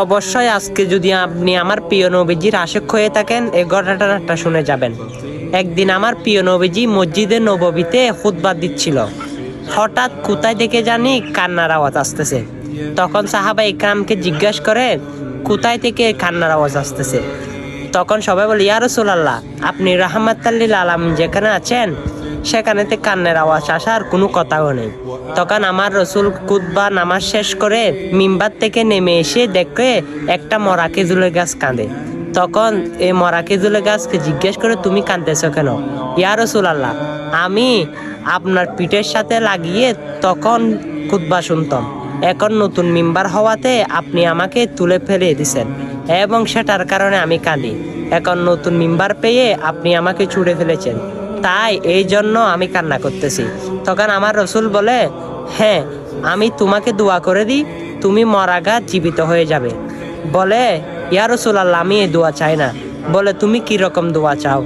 অবশ্যই আজকে যদি আপনি আমার প্রিয় নবীজির আশিক হয়ে থাকেন এই ঘটনাটা শুনে যাবেন। একদিন আমার প্রিয় নবীজি মসজিদে নববীতে খুতবা দিচ্ছিল। হঠাৎ কোথায় থেকে জানি কান্নার আওয়াজ আসতেছে। তখন সাহাবা ইকরামকে জিজ্ঞাসা করে কোথায় থেকে কান্নার আওয়াজ আসতেছে। তখন সবাই বলে ইয়া রাসূলুল্লাহ, আপনি রাহমাতাল লিল আলামিন যেখানে আছেন সেখানেতে কান্নার আওয়াজ আসার কোনো কথাও নেই। তখন আমার রসুল খুতবা নামাজ শেষ করে মিম্বার থেকে নেমে এসে দেখে একটা মরা খেজুরের গাছ কাঁদে। তখন এই মরা খেজুরের গাছকে জিজ্ঞেস করে তুমি কাঁদতেছো কেন? ইয়া রাসূলুল্লাহ, আমি আপনার পিঠের সাথে লাগিয়ে তখন খুতবা শুনতাম। এখন নতুন মিম্বার হওয়াতে আপনি আমাকে তুলে ফেলে দিছেন এবং সেটার কারণে আমি কাঁদি। এখন নতুন মিম্বার পেয়ে আপনি আমাকে ছুঁড়ে ফেলেছেন, তাই এই জন্য আমি কান্না করতেছি। তখন আমার রসুল বলে, হ্যাঁ, আমি তোমাকে দোয়া করে দিই, তুমি মরা গাছ জীবিত হয়ে যাবে। বলে ইয়া রাসূলুল্লাহ, আমি এই দোয়া চাই না। বলে তুমি কি রকম দোয়া চাও?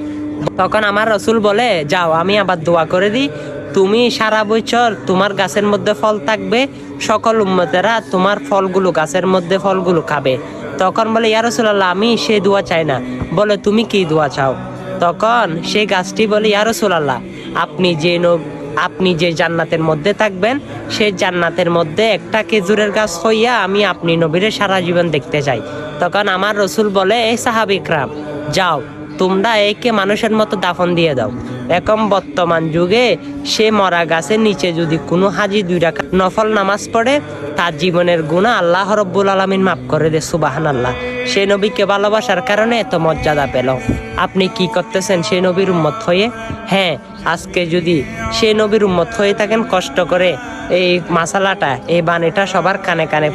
তখন আমার রসুল বলে যাও, আমি আবার দোয়া করে দিই, তুমি সারা বছর তোমার গাছের মধ্যে ফল থাকবে, সকল উম্মতেরা তোমার ফলগুলো গাছের মধ্যে ফলগুলো খাবে। তখন বলে ইয়া রাসূলুল্লাহ, আমি সেই দোয়া চাই না। বলে তুমি কি দোয়া চাও? তখন সেই গাছটি বলে ইয়া রাসূলুল্লাহ, আপনি যে জান্নাতের মধ্যে থাকবেন সেই জান্নাতের মধ্যে একটা খেজুরের গাছ হইয়া আমি আপনি নবীরে সারা জীবন দেখতে চাই। তখন আমার রসুল বলে এই সাহাবা ইকরাম, যাও তোমরা একে মানুষের মতো দাফন দিয়ে দাও। এখন বর্তমান যুগে সে মরা গাছের নিচে যদি কোনো হাজি 2 রাকাত নফল নামাজ পড়ে তার জীবনের গুনাহ আল্লাহ রব্বুল আলামিন মাফ করে দে। সুবহানাল্লাহ। সেই নবীকে ভালোবাসার কারণে এত মর্যাদা পেল। আপনি কি করতেছেন সেই নবীর উম্মত হয়ে? হ্যাঁ, আজকে যদি সেই নবীর উম্মত হয়ে থাকেন, কষ্ট করে এই মাসালাটা, এই বাণীটা সবার কানে কানে